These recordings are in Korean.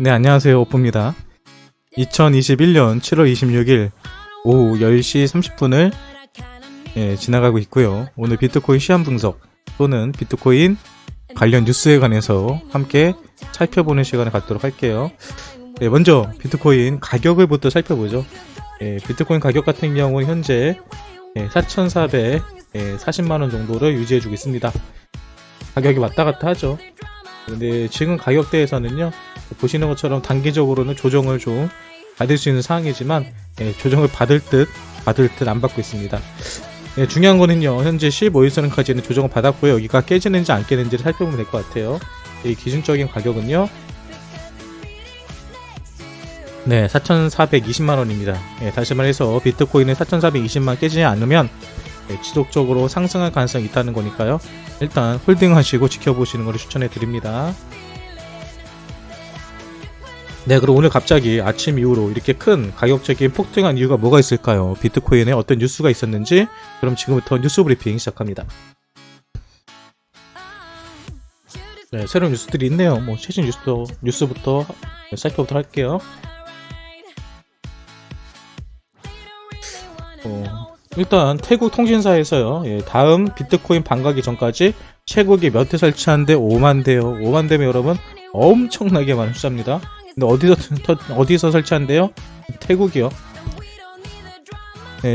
네, 안녕하세요. 오프입니다. 2021년 7월 26일 오후 10시 30분을 지나가고 있고요. 오늘 비트코인 시황 분석 또는 비트코인 관련 뉴스에 관해서 함께 살펴보는 시간을 갖도록 할게요. 네, 먼저 비트코인 가격을부터 살펴보죠. 비트코인 가격 같은 경우는 현재 4,440만원 정도를 유지해주고 있습니다. 가격이 왔다 갔다 하죠. 근데 지금 가격대에서는요, 보시는 것처럼 단기적으로는 조정을 좀 받을 수 있는 상황이지만 조정을 받을 듯 안 받고 있습니다. 중요한 거는요, 현재 15일선까지는 조정을 받았고요. 여기가 깨지는지 안 깨지는지를 살펴보면 될 것 같아요. 이 기준적인 가격은요, 4,420만원입니다. 다시 말해서 비트코인은 4,420만 깨지지 않으면 지속적으로 상승할 가능성이 있다는 거니까요. 일단 홀딩하시고 지켜보시는 것을 추천해 드립니다. 네, 그럼 오늘 갑자기 아침 이후로 이렇게 큰 가격적인 폭등한 이유가 뭐가 있을까요? 비트코인에 어떤 뉴스가 있었는지, 그럼 지금부터 뉴스 브리핑 시작합니다. 네, 새로운 뉴스들이 있네요. 최신 뉴스부터 살펴보도록 할게요. 일단 태국 통신사에서요, 다음 비트코인 반가기 전까지 최고기 몇 회 설치한데 5만 대요. 5만 대면 여러분 엄청나게 많은 숫자입니다. 근데 어디서 설치한대요? 태국이요.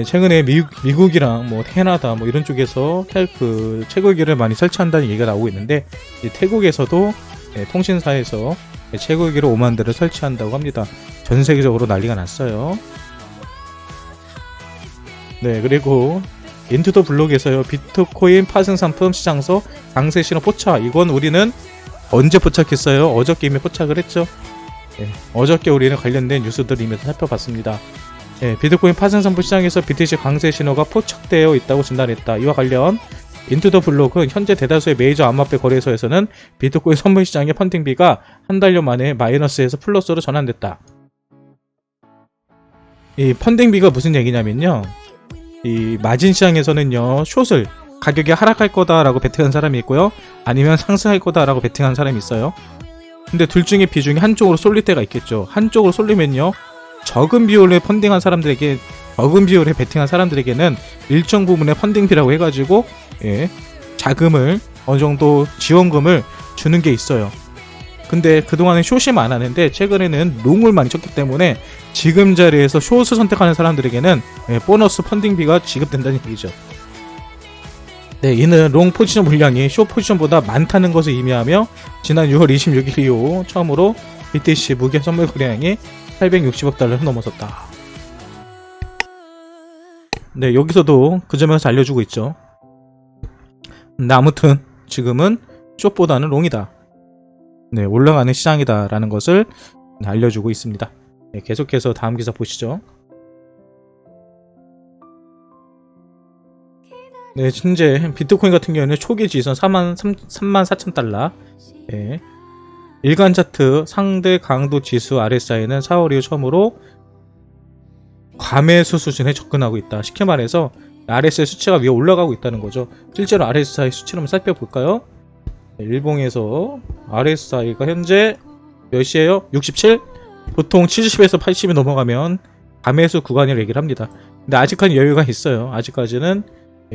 최근에 미국이랑 캐나다 이런 쪽에서 채굴기를 많이 설치한다는 얘기가 나오고 있는데, 태국에서도 통신사에서 채굴기를 5만 대를 설치한다고 합니다. 전 세계적으로 난리가 났어요. 네, 그리고 인투더 블록에서요, 비트코인 파생 상품 시장서 강세 신호 포착. 이건 우리는 언제 포착했어요? 어저께 이미 포착을 했죠. 어저께 우리는 관련된 뉴스들을 이미 살펴봤습니다. 비트코인 파생 상품 시장에서 BTC 강세 신호가 포착되어 있다고 진단했다. 이와 관련 인투더 블록은 현재 대다수의 메이저 암호화폐 거래소에서는 비트코인 선물 시장의 펀딩비가 한 달여 만에 마이너스에서 플러스로 전환됐다. 이 펀딩비가 무슨 얘기냐면요, 이 마진 시장에서는요, 숏을 가격이 하락할 거다라고 베팅한 사람이 있고요, 아니면 상승할 거다라고 베팅한 사람이 있어요. 근데 둘 중에 비중이 한쪽으로 쏠릴 때가 있겠죠. 한쪽으로 쏠리면요, 적은 비율에 베팅한 사람들에게는 일정 부분의 펀딩비라고 해가지고 자금을 어느 정도 지원금을 주는 게 있어요. 근데 그동안은 숏이 많았는데 최근에는 롱을 많이 쳤기 때문에 지금 자리에서 숏을 선택하는 사람들에게는 보너스 펀딩비가 지급된다는 얘기죠. 네, 이는 롱 포지션 물량이 숏 포지션보다 많다는 것을 의미하며 지난 6월 26일 이후 처음으로 BTC 무게 선물 거래량이 860억 달러를 넘어섰다. 네, 여기서도 그 점에서 알려주고 있죠. 근데 아무튼 지금은 숏보다는 롱이다. 네, 올라가는 시장이다 라는 것을 알려주고 있습니다. 네, 계속해서 다음 기사 보시죠. 네, 현재 비트코인 같은 경우에는 초기 지선 34,000달러, 일간 차트 상대 강도 지수 RSI는 4월 이후 처음으로 과매수 수준에 접근하고 있다. 쉽게 말해서 RSI 수치가 위에 올라가고 있다는 거죠. 실제로 RSI 수치를 한번 살펴볼까요? 일봉에서 RSI가 현재 몇 시에요? 67? 보통 70에서 80이 넘어가면 과매수 구간이라고 얘기를 합니다. 근데 아직까지 여유가 있어요. 아직까지는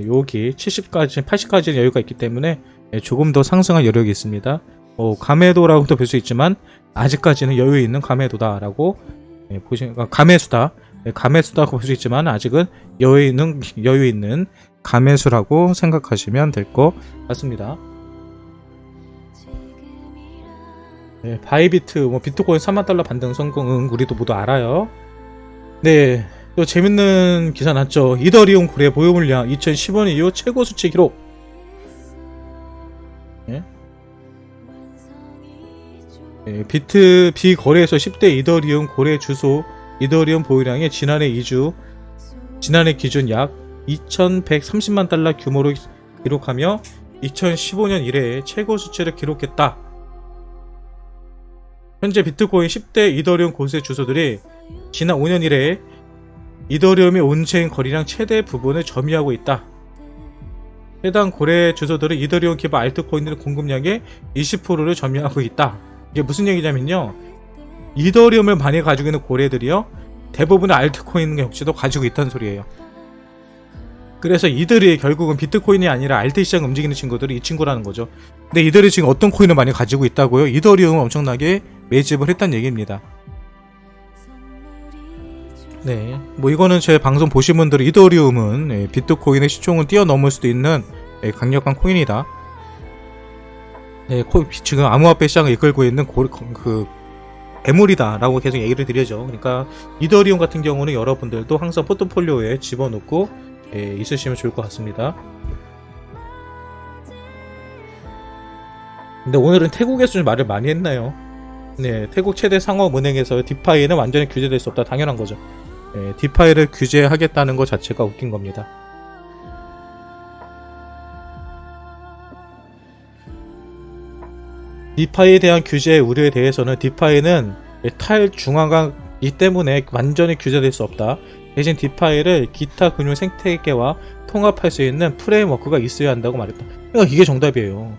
여기 70까지 80까지는 여유가 있기 때문에 조금 더 상승할 여력이 있습니다. 과매도라고도 볼 수 있지만 아직까지는 여유 있는 과매도다라고 과매수다. 과매수다고 볼 수 있지만 아직은 여유 있는 과매수라고 생각하시면 될 것 같습니다. 바이비트 비트코인 3만 달러 반등 성공은 우리도 모두 알아요. 네, 또 재밌는 기사 났죠. 이더리움 거래 보유 물량 2015년 이후 최고 수치 기록. 비트비 거래소 10대 이더리움 거래 주소 이더리움 보유량이 지난해 기준 약 2130만 달러 규모로 기록하며 2015년 이래 최고 수치를 기록했다. 현재 비트코인 10대 이더리움 거래 주소들이 지난 5년 이래 이더리움의 온체인 거래량 최대 부분을 점유하고 있다. 해당 거래 주소들은 이더리움 기반 알트코인들 공급량의 20%를 점유하고 있다. 이게 무슨 얘기냐면요, 이더리움을 많이 가지고 있는 고래들이요, 대부분의 알트코인 역시도 가지고 있다는 소리예요. 그래서 이들이 결국은 비트코인이 아니라 알트 시장 움직이는 친구들이 이 친구라는 거죠. 근데 이들이 지금 어떤 코인을 많이 가지고 있다고요? 이더리움을 엄청나게 매집을 했다는 얘기입니다. 네, 뭐 이거는 제 방송 보신 분들은 이더리움은 비트코인의 시총을 뛰어넘을 수도 있는 강력한 코인이다. 네, 지금 암호화폐 시장을 이끌고 있는 애물이다 라고 계속 얘기를 드려죠. 그러니까 이더리움 같은 경우는 여러분들도 항상 포트폴리오에 집어넣고 있으시면 좋을 것 같습니다. 근데 오늘은 태국에서 좀 말을 많이 했나요? 네, 태국 최대 상업은행에서 디파이는 완전히 규제될 수 없다, 당연한 거죠. 디파이를 규제하겠다는 것 자체가 웃긴 겁니다. 디파이에 대한 규제 우려에 대해서는 디파이는 탈중앙화이기 때문에 완전히 규제될 수 없다. 대신 디파이를 기타 금융 생태계와 통합할 수 있는 프레임워크가 있어야 한다고 말했다. 그러니까 이게 정답이에요.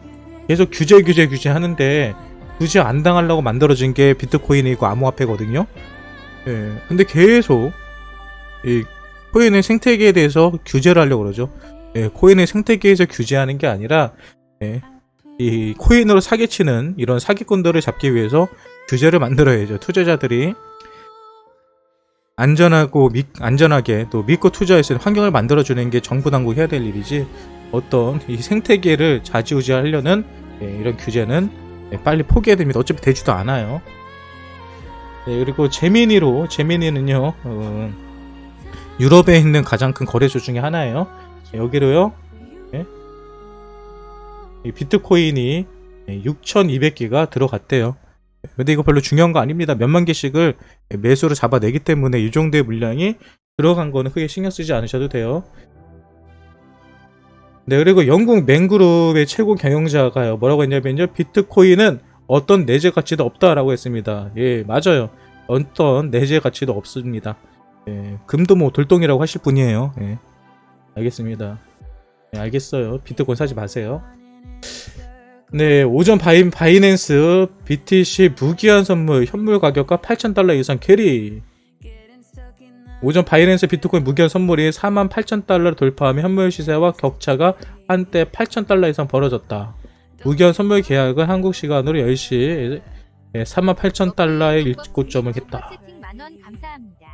계속 규제 하는데 규제 안 당하려고 만들어진 게 비트코인이고 암호화폐거든요. 근데 계속 이 코인의 생태계에 대해서 규제를 하려고 그러죠. 코인의 생태계에서 규제하는 게 아니라 이 코인으로 사기치는 이런 사기꾼들을 잡기 위해서 규제를 만들어야죠. 투자자들이 안전하게 또 믿고 투자할 수 있는 환경을 만들어주는 게 정부 당국이 해야 될 일이지, 어떤 이 생태계를 좌지우지하려는 이런 규제는 빨리 포기해야 됩니다. 어차피 되지도 않아요. 그리고 제미니는요, 유럽에 있는 가장 큰 거래소 중에 하나예요. 여기로요, 이 비트코인이 6,200개가 들어갔대요. 근데 이거 별로 중요한 거 아닙니다. 몇만 개씩을 매수로 잡아내기 때문에 이 정도의 물량이 들어간 거는 크게 신경 쓰지 않으셔도 돼요. 네, 그리고 영국 맨그룹의 최고 경영자가요, 뭐라고 했냐면요, 비트코인은 어떤 내재 가치도 없다라고 했습니다. 예, 맞아요. 어떤 내재 가치도 없습니다. 금도 뭐 돌덩이라고 하실 분이에요. 알겠습니다. 알겠어요. 비트코인 사지 마세요. 네, 오전 바이낸스 BTC 무기한 선물 현물 가격가 $8,000 이상 캐리. 오전 바이낸스 비트코인 무기한 선물이 48,000달러를 돌파하며 현물 시세와 격차가 한때 $8,000 이상 벌어졌다. 무기한 선물 계약은 한국 시간으로 10시 38,000달러의 일고점을 했다. 채팅 만원 감사합니다.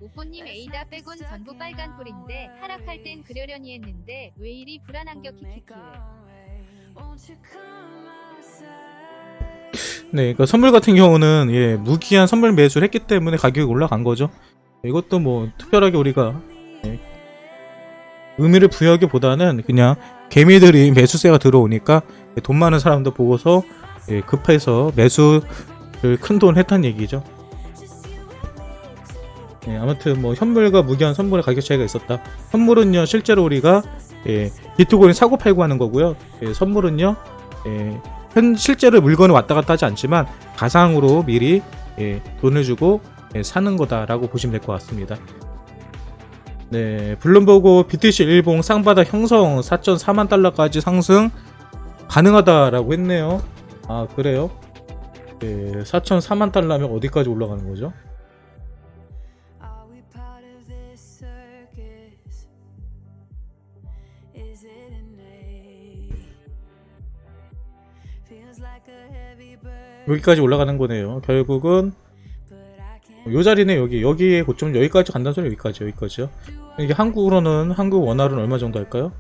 오뽀님 에이다 빼곤 전부 빨간불인데 하락할 땐 그러려니 했는데 왜 이리 불안한겨 키키키. 네, 그러니까 선물 같은 경우는 무기한 선물 매수를 했기 때문에 가격이 올라간 거죠. 이것도 뭐 특별하게 우리가 의미를 부여하기보다는 그냥 개미들이 매수세가 들어오니까 돈 많은 사람들 보고서 급해서 매수를 큰 돈 했다는 얘기죠. 아무튼 뭐 현물과 무기한 선물의 가격 차이가 있었다. 현물은요, 실제로 우리가 비트코인 사고 팔고 하는 거고요. 선물은요, 실제로 물건을 왔다 갔다 하지 않지만 가상으로 미리 돈을 주고 사는 거다라고 보시면 될 것 같습니다. 네, 블룸버그 BTC 일봉 쌍바닥 형성 4.4만 달러까지 상승 가능하다라고 했네요. 아, 그래요? 4.4만 달러면 어디까지 올라가는 거죠? 여기까지 올라가는 거네요. 결국은 요 자리네. 여기에 고점 여기까지 간다는 소리. 여기까지요. 이게 한국으로는, 한국 원화로는 얼마 정도 할까요?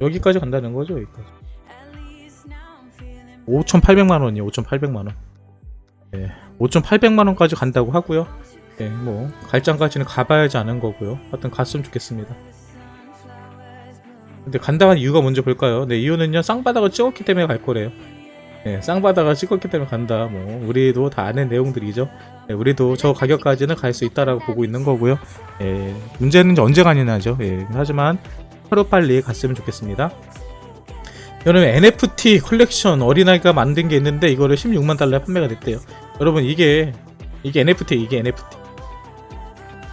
여기까지 간다는 거죠. 여기까지 5,800만원이에요 5,800만원. 5,800만원까지 간다고 하고요. 뭐 갈장까지는 가봐야지 않은 거고요. 하여튼 갔으면 좋겠습니다. 근데 간다는 이유가 뭔지 볼까요? 네, 이유는요, 쌍바닥을 찍었기 때문에 갈 거래요. 쌍바닥을 찍었기 때문에 간다. 뭐 우리도 다 아는 내용들이죠. 우리도 저 가격까지는 갈 수 있다라고 보고 있는 거고요. 문제는 언제 가느냐죠. 하지만 하루빨리 갔으면 좋겠습니다. 여러분, NFT 컬렉션 어린아이가 만든 게 있는데 이거를 16만 달러에 판매가 됐대요. 여러분, 이게 NFT.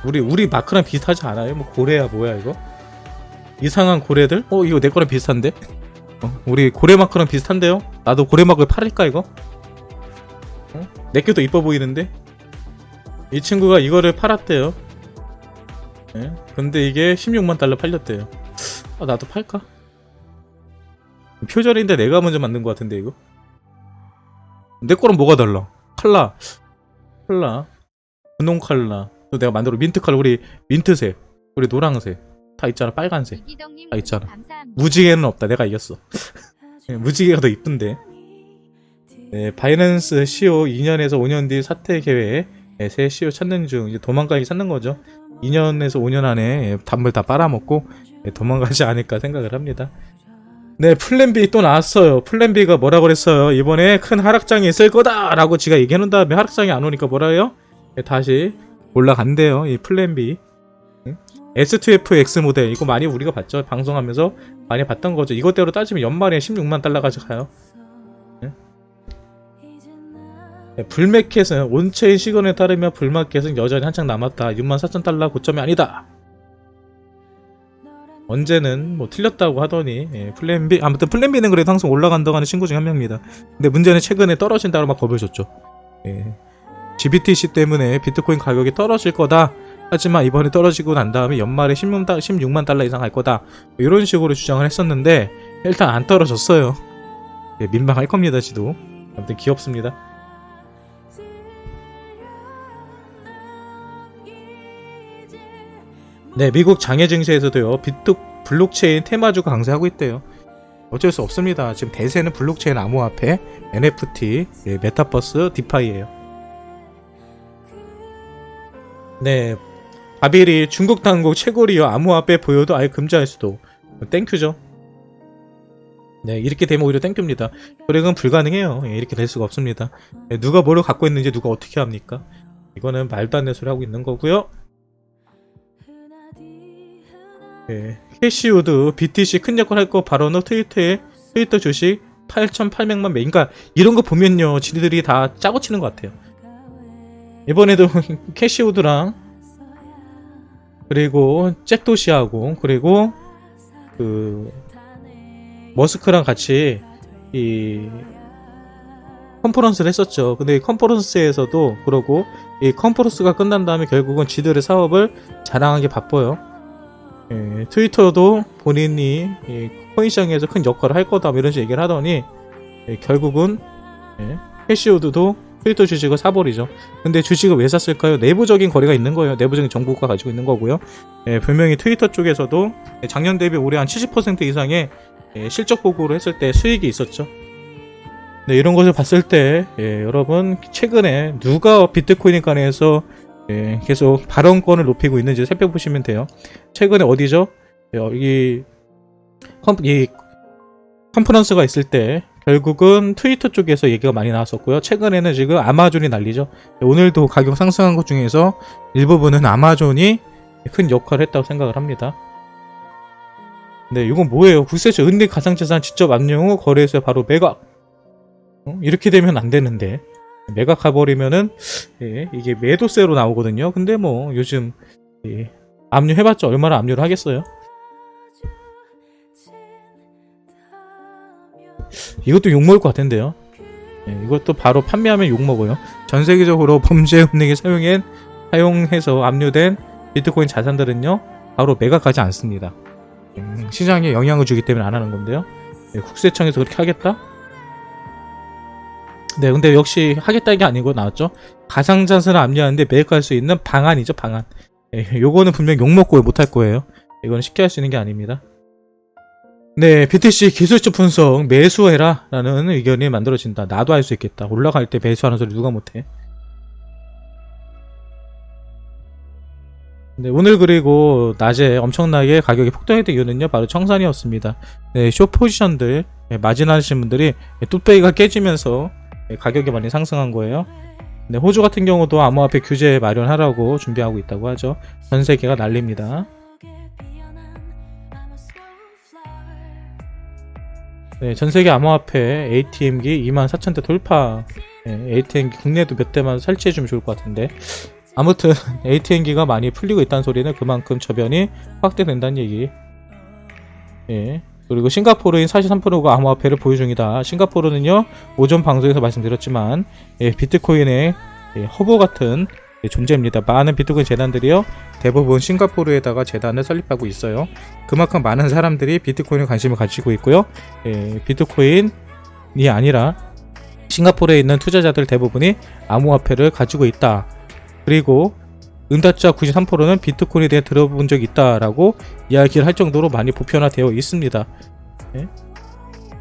우리 마크랑 비슷하지 않아요? 뭐 고래야 뭐야 이거? 이상한 고래들? 이거 내 거랑 비슷한데? 우리 고래마크랑 비슷한데요? 나도 고래마크를 팔을까 이거? 내게도 이뻐 보이는데? 이 친구가 이거를 팔았대요. 예? 근데 이게 16만 달러 팔렸대요. 아, 나도 팔까? 표절인데 내가 먼저 만든 것 같은데 이거? 내 거랑 뭐가 달라? 칼라 분홍 칼라 또 내가 만들어 민트 칼라 우리 민트색 우리 노랑색 다 있잖아 빨간색 이기덕님 다 있잖아. 감사합니다. 무지개는 없다. 내가 이겼어. 무지개가 더 이쁜데. 네, 바이낸스 CEO 2년에서 5년 뒤 사퇴 계획. 네, 새 CEO 찾는 중. 이제 도망가기 찾는 거죠. 2년에서 5년 안에 단물 다 빨아먹고 도망가지 않을까 생각을 합니다. 네, 플랜 B 또 나왔어요. 플랜 B가 뭐라 그랬어요? 이번에 큰 하락장이 있을 거다라고 지가 얘기해놓은 다음에 하락장이 안 오니까 뭐라 해요? 네, 다시 올라간대요. 이 플랜 B. S2FX 모델 이거 많이 우리가 봤죠. 방송하면서 많이 봤던 거죠. 이것대로 따지면 연말에 16만 달러 가져가요. 네, 불마켓은 온체인 시간에 따르면 불마켓은 여전히 한창 남았다. 64,000달러 고점이 아니다. 언제는 뭐 틀렸다고 하더니 플랜 B 아무튼 플랜 B는 그래도 항상 올라간다고 하는 친구 중에 한 명입니다. 근데 문제는 최근에 떨어진다고 막 겁을 줬죠. GBTC 때문에 비트코인 가격이 떨어질 거다. 하지만 이번에 떨어지고 난 다음에 연말에 16만 달러 이상 할 거다. 이런 식으로 주장을 했었는데 일단 안 떨어졌어요. 민망할 겁니다. 지도. 아무튼 귀엽습니다. 네, 미국 장외 증시에서도요. 블록체인 테마주가 강세하고 있대요. 어쩔 수 없습니다. 지금 대세는 블록체인 암호화폐, NFT, 메타버스, 디파이예요. 네, 바빌이 중국 당국 채굴이요. 암호화폐 보유도 아예 금지할 수도. 땡큐죠. 네, 이렇게 되면 오히려 땡큐입니다. 불행은 불가능해요. 이렇게 될 수가 없습니다. 누가 뭐를 갖고 있는지 누가 어떻게 합니까? 이거는 말도 안 되는 소리 하고 있는 거고요. 캐시우드 BTC 큰 역할 할 거 바로는 트위터 주식 8,800만 매. 그러니까 이런 거 보면요, 지들이 다 짜고 치는 것 같아요. 이번에도 캐시우드랑 그리고 잭도시하고 그리고 그 머스크랑 같이 이 컨퍼런스를 했었죠. 근데 이 컨퍼런스에서도 그러고 이 컨퍼런스가 끝난 다음에 결국은 지들의 사업을 자랑하기 바빠요. 트위터도 본인이 코인 시장에서 큰 역할을 할 거다 이런 식으로 얘기를 하더니 결국은 캐시우드도 트위터 주식을 사버리죠. 근데 주식을 왜 샀을까요? 내부적인 거래가 있는 거예요. 내부적인 정보가 가지고 있는 거고요. 분명히 트위터 쪽에서도 작년 대비 올해 한 70% 이상의 실적 보고를 했을 때 수익이 있었죠. 네, 이런 것을 봤을 때 여러분 최근에 누가 비트코인에 관해서 계속 발언권을 높이고 있는지 살펴보시면 돼요. 최근에 어디죠? 이 컨퍼런스가 있을 때 결국은 트위터 쪽에서 얘기가 많이 나왔었고요. 최근에는 지금 아마존이 난리죠. 오늘도 가격 상승한 것 중에서 일부분은 아마존이 큰 역할을 했다고 생각을 합니다. 네, 이건 뭐예요? 국세청 은닉 가상자산 직접 압류 후 거래소에 바로 매각. 이렇게 되면 안 되는데 매각해버리면은 이게 매도세로 나오거든요. 근데 뭐 요즘 압류해봤자 얼마나 압류를 하겠어요? 이것도 욕먹을 것 같은데요. 이것도 바로 판매하면 욕먹어요. 전세계적으로 범죄 은닉에 사용해서 압류된 비트코인 자산들은요 바로 매각하지 않습니다. 시장에 영향을 주기 때문에 안 하는 건데요. 국세청에서 그렇게 하겠다? 네, 근데 역시 하겠다는 게 아니고 나왔죠. 가상자산을 압류하는데 매각할 수 있는 방안이죠, 방안. 요거는 분명 욕먹고 못할 거예요. 이거는 쉽게 할 수 있는 게 아닙니다. 네, BTC 기술적 분석 매수해라 라는 의견이 만들어진다. 나도 할 수 있겠다. 올라갈 때 매수하는 소리 누가 못해. 네, 오늘 그리고 낮에 엄청나게 가격이 폭등했던 이유는요 바로 청산이었습니다. 네, 숏 포지션들 마진하시는 분들이 뚝배기가 깨지면서 가격이 많이 상승한 거예요. 네, 호주 같은 경우도 암호화폐 규제 마련하라고 준비하고 있다고 하죠. 전 세계가 난립니다. 네, 전 세계 암호화폐 ATM기 24,000대 돌파. ATM기 국내도 몇 대만 설치해주면 좋을 것 같은데. 아무튼 ATM기가 많이 풀리고 있다는 소리는 그만큼 저변이 확대된다는 얘기. 그리고 싱가포르인 43%가 암호화폐를 보유 중이다. 싱가포르는요, 오전 방송에서 말씀드렸지만 비트코인의 허브 같은 존재입니다. 많은 비트코인 재단들이요, 대부분 싱가포르에다가 재단을 설립하고 있어요. 그만큼 많은 사람들이 비트코인에 관심을 가지고 있고요. 비트코인이 아니라 싱가포르에 있는 투자자들 대부분이 암호화폐를 가지고 있다. 그리고 응답자 93%는 비트코인에 대해 들어본 적이 있다라고 이야기를 할 정도로 많이 보편화되어 있습니다.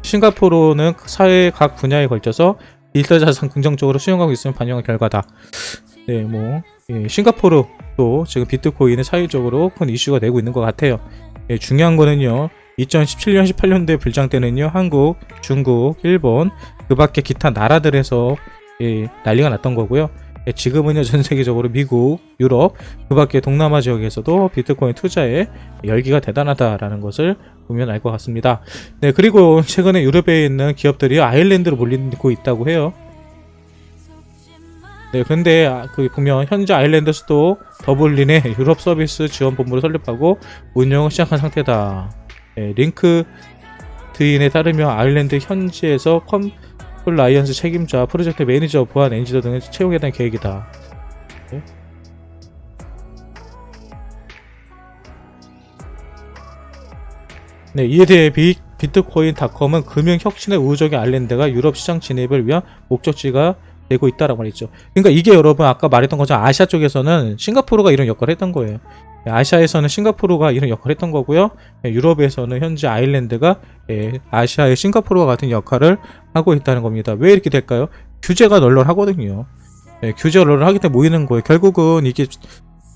싱가포르는 사회 각 분야에 걸쳐서 디지털 자산 긍정적으로 수용하고 있음을 반영한 결과다. 싱가포르도 지금 비트코인을 사회적으로 큰 이슈가 되고 있는 것 같아요. 중요한 거는요, 2017년, 18년도에 불장 때는요, 한국, 중국, 일본, 그 밖에 기타 나라들에서 난리가 났던 거고요. 지금은요, 전 세계적으로 미국, 유럽, 그 밖에 동남아 지역에서도 비트코인 투자에 열기가 대단하다라는 것을 보면 알 것 같습니다. 네, 그리고 최근에 유럽에 있는 기업들이 아일랜드로 몰리고 있다고 해요. 네, 그런데 보면 현재 아일랜드 수도 더블린에 유럽 서비스 지원 본부를 설립하고 운영을 시작한 상태다. 링크드인에 따르면 아일랜드 현지에서 컴플라이언스 책임자, 프로젝트 매니저, 보안 엔지니어 등을 채용에 대한 계획이다. 네, 이에 대해 비트코인닷컴은 금융혁신의 우호적인 아일랜드가 유럽 시장 진입을 위한 목적지가 되고 있다라고 말했죠. 그러니까 이게 여러분 아까 말했던 것처럼 아시아 쪽에서는 싱가포르가 이런 역할을 했던 거예요. 아시아에서는 싱가포르가 이런 역할을 했던 거고요. 유럽에서는 현재 아일랜드가 아시아의 싱가포르와 같은 역할을 하고 있다는 겁니다. 왜 이렇게 될까요? 규제가 널널하거든요. 규제가 널널하기 때문에 모이는 거예요. 결국은 이게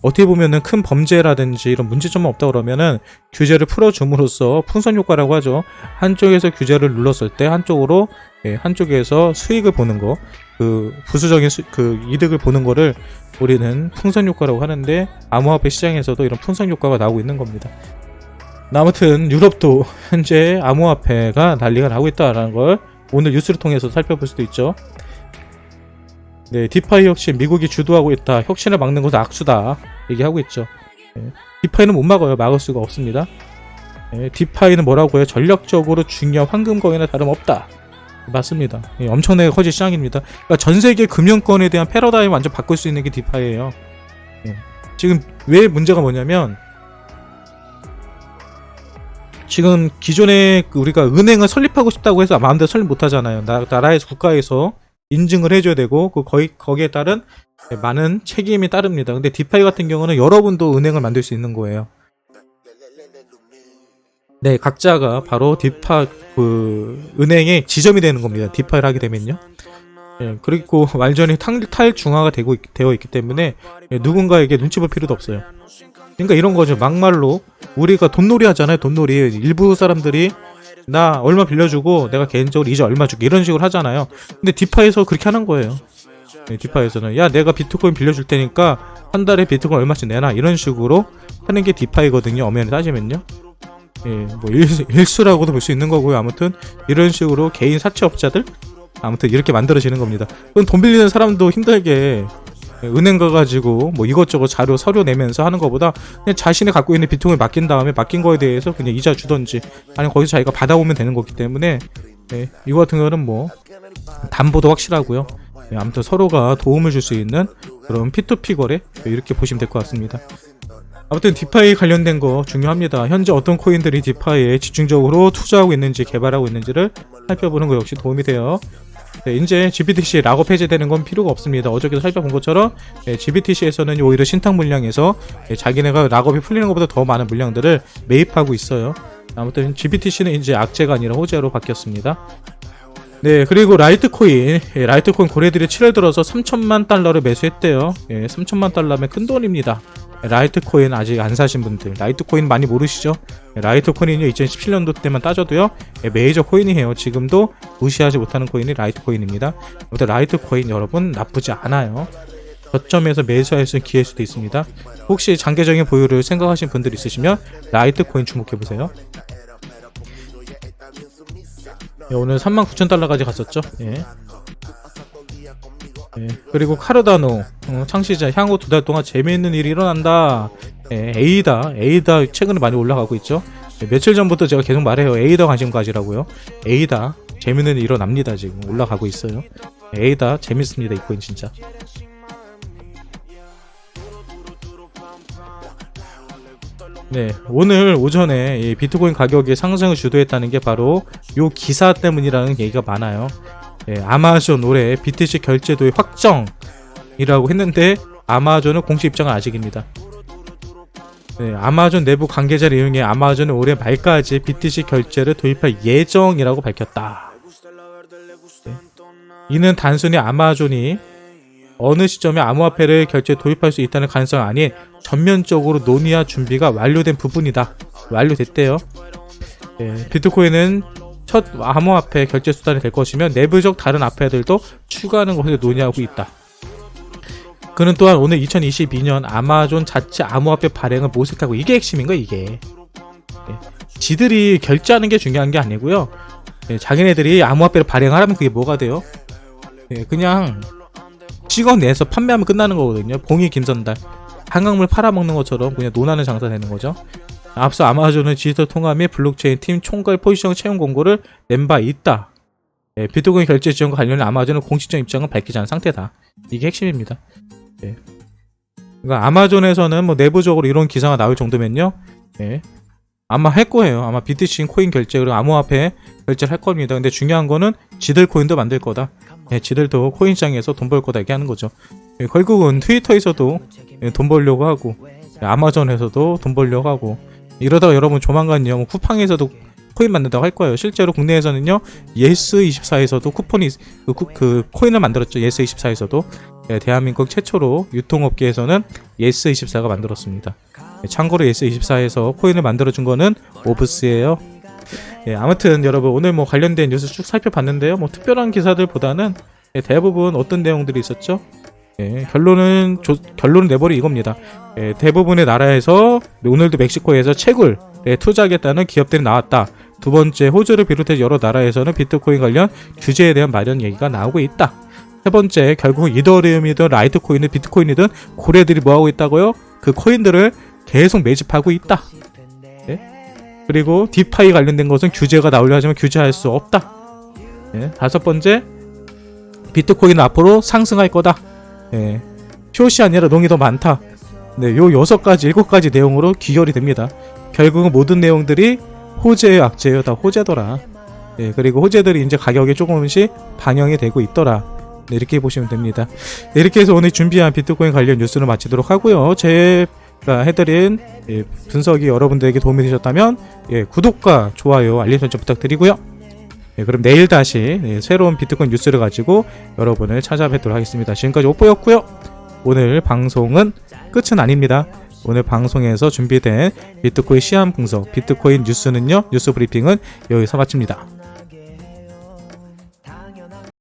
어떻게 보면은 큰 범죄라든지 이런 문제점은 없다 그러면은 규제를 풀어줌으로써 풍선 효과라고 하죠. 한쪽에서 규제를 눌렀을 때 한쪽에서 수익을 보는 거, 그 부수적인 이득을 보는 거를 우리는 풍선 효과라고 하는데, 암호화폐 시장에서도 이런 풍선 효과가 나오고 있는 겁니다. 아무튼 유럽도 현재 암호화폐가 난리가 나고 있다라는 걸 오늘 뉴스를 통해서 살펴볼 수도 있죠. 네, 디파이 혁신 미국이 주도하고 있다. 혁신을 막는 것은 악수다. 얘기하고 있죠. 디파이는 못 막아요. 막을 수가 없습니다. 디파이는 뭐라고 해요? 전략적으로 중요한 황금거인과 다름없다. 맞습니다. 엄청나게 커진 시장입니다. 그러니까 전 세계 금융권에 대한 패러다임을 완전 바꿀 수 있는 게 디파이예요. 지금 왜 문제가 뭐냐면, 지금 기존에 우리가 은행을 설립하고 싶다고 해서 마음대로 설립 못 하잖아요. 나라에서, 국가에서 인증을 해줘야 되고, 거기에 따른 많은 책임이 따릅니다. 근데 디파이 같은 경우는 여러분도 은행을 만들 수 있는 거예요. 네, 각자가 바로 은행의 지점이 되는 겁니다. 디파이를 하게 되면요. 그리고 완전히 탈중화가 되어 있기 때문에 누군가에게 눈치 볼 필요도 없어요. 그러니까 이런 거죠. 막말로 우리가 돈놀이 하잖아요. 돈놀이. 일부 사람들이 나 얼마 빌려주고 내가 개인적으로 이자 얼마 줄게, 이런 식으로 하잖아요. 근데 디파이에서 그렇게 하는 거예요. 디파이에서는 야, 내가 비트코인 빌려줄 테니까 한 달에 비트코인 얼마씩 내놔, 이런 식으로 하는 게 디파이거든요. 엄연히 따지면요. 뭐 일수라고도 볼 수 있는 거고요. 아무튼 이런 식으로 개인 사채업자들, 아무튼 이렇게 만들어지는 겁니다. 그럼 돈 빌리는 사람도 힘들게 은행 가가지고 뭐 이것저것 자료 서류 내면서 하는 것보다 그냥 자신이 갖고 있는 비트코인을 맡긴 다음에 맡긴 거에 대해서 그냥 이자 주던지, 아니면 거기서 자기가 받아오면 되는 거기 때문에 이거 같은 경우는 뭐 담보도 확실하고요. 아무튼 서로가 도움을 줄 수 있는 그런 P2P 거래, 이렇게 보시면 될 것 같습니다. 아무튼 디파이 관련된 거 중요합니다. 현재 어떤 코인들이 디파이에 집중적으로 투자하고 있는지 개발하고 있는지를 살펴보는 거 역시 도움이 돼요. 이제 GBTC 락업 해제되는 건 필요가 없습니다. 어저께도 살펴본 것처럼 GBTC에서는 오히려 신탁 물량에서 자기네가 락업이 풀리는 것보다 더 많은 물량들을 매입하고 있어요. 아무튼 GBTC는 이제 악재가 아니라 호재로 바뀌었습니다. 네, 그리고 라이트코인 고래들이 7월 들어서 3천만 달러를 매수했대요. 3천만 달러면 큰 돈입니다. 라이트코인 아직 안 사신 분들, 라이트코인 많이 모르시죠? 라이트코인이 2017년도 때만 따져도요, 메이저 코인이에요. 지금도 무시하지 못하는 코인이 라이트코인입니다. 아무튼 라이트코인 여러분 나쁘지 않아요. 저점에서 매수할 수 있는 기회일 수도 있습니다. 혹시 장기적인 보유를 생각하신 분들 있으시면 라이트코인 주목해보세요. 오늘 39,000달러까지 갔었죠. 그리고 카르다노 창시자 향후 2달 동안 재미있는 일이 일어난다. 에이다 최근에 많이 올라가고 있죠. 며칠 전부터 제가 계속 말해요. 에이다 관심 가지라고요. 에이다 재밌는 일 일어납니다. 지금 올라가고 있어요. 에이다 재밌습니다. 이 코인 진짜. 네, 오늘 오전에 이 비트코인 가격이 상승을 주도했다는 게 바로 요 기사 때문이라는 얘기가 많아요. 예, 아마존 올해 BTC 결제도의 확정이라고 했는데 아마존은 공식 입장은 아직입니다. 네, 아마존 내부 관계자를 이용해 아마존은 올해 말까지 BTC 결제를 도입할 예정이라고 밝혔다. 네. 이는 단순히 아마존이 어느 시점에 암호화폐를 결제에 도입할 수 있다는 가능성이 아닌 전면적으로 논의와 준비가 완료된 부분이다. 완료됐대요. 네, 비트코인은 첫 암호화폐 결제 수단이 될 것이며 내부적 다른 화폐들도 추가하는 것을 논의하고 있다. 그는 또한 오늘 2022년 아마존 자체 암호화폐 발행을 모색하고 이게 핵심인가 이게. 네, 지들이 결제하는 게 중요한 게 아니고요. 네, 자기네들이 암호화폐를 발행하려면 그게 뭐가 돼요? 네, 그냥 찍어내서 판매하면 끝나는 거거든요. 봉이 김선달 한강물 팔아먹는 것처럼 그냥 논하는 장사 되는 거죠. 앞서 아마존은 디지털 통화 및 블록체인 팀 총괄 포지션 채용 공고를 낸 바 있다. 네, 비트코인 결제 지원과 관련해 아마존은 공식적 입장은 밝히지 않은 상태다. 이게 핵심입니다. 네. 그러니까 아마존에서는 뭐 내부적으로 이런 기사가 나올 정도면요. 네. 아마 할 거예요. 아마 BTC 코인 결제 그리고 암호화폐 결제를 할 겁니다. 근데 중요한 거는 지들 코인도 만들 거다. 네, 지들도 코인시장에서 돈 벌 거다 이렇게 하는 거죠. 네, 결국은 트위터에서도 돈 벌려고 하고 아마존에서도 돈 벌려고 하고 이러다가 여러분 조만간요 뭐 쿠팡에서도 코인 만든다고 할 거예요. 실제로 국내에서는요 예스24에서도 쿠폰이 그 코인을 만들었죠. 예스24에서도 네, 대한민국 최초로 유통업계에서는 예스24가 만들었습니다. 네, 참고로 예스24에서 코인을 만들어준 거는 오브스예요. 예, 아무튼 여러분 오늘 뭐 관련된 뉴스 쭉 살펴봤는데요. 뭐 특별한 기사들보다는 대부분 어떤 내용들이 있었죠? 예, 결론은 내버리 이겁니다. 예, 대부분의 나라에서 오늘도 멕시코에서 채굴에 투자하겠다는 기업들이 나왔다. 두 번째, 호주를 비롯해 여러 나라에서는 비트코인 관련 규제에 대한 마련 얘기가 나오고 있다. 세 번째, 결국 이더리움이든 라이트코인이든 비트코인이든 고래들이 뭐하고 있다고요? 그 코인들을 계속 매집하고 있다. 예? 그리고 디파이 관련된 것은 규제가 나오려 하지만 규제할 수 없다. 예, 다섯 번째, 비트코인은 앞으로 상승할 거다. 예, 숏이 아니라 롱이 더 많다. 네, 요 6가지, 7가지 내용으로 귀결이 됩니다. 결국은 모든 내용들이 호재예요, 악재예요? 다 호재더라. 예, 그리고 호재들이 이제 가격에 조금씩 반영이 되고 있더라. 네, 이렇게 보시면 됩니다. 네, 이렇게 해서 오늘 준비한 비트코인 관련 뉴스를 마치도록 하고요. 제가 해드린 분석이 여러분들에게 도움이 되셨다면 구독과 좋아요, 알림 설정 부탁드리고요. 그럼 내일 다시 새로운 비트코인 뉴스를 가지고 여러분을 찾아뵙도록 하겠습니다. 지금까지 오뽀였고요. 오늘 방송은 끝은 아닙니다. 오늘 방송에서 준비된 비트코인 시황 분석, 비트코인 뉴스는요, 뉴스 브리핑은 여기서 마칩니다.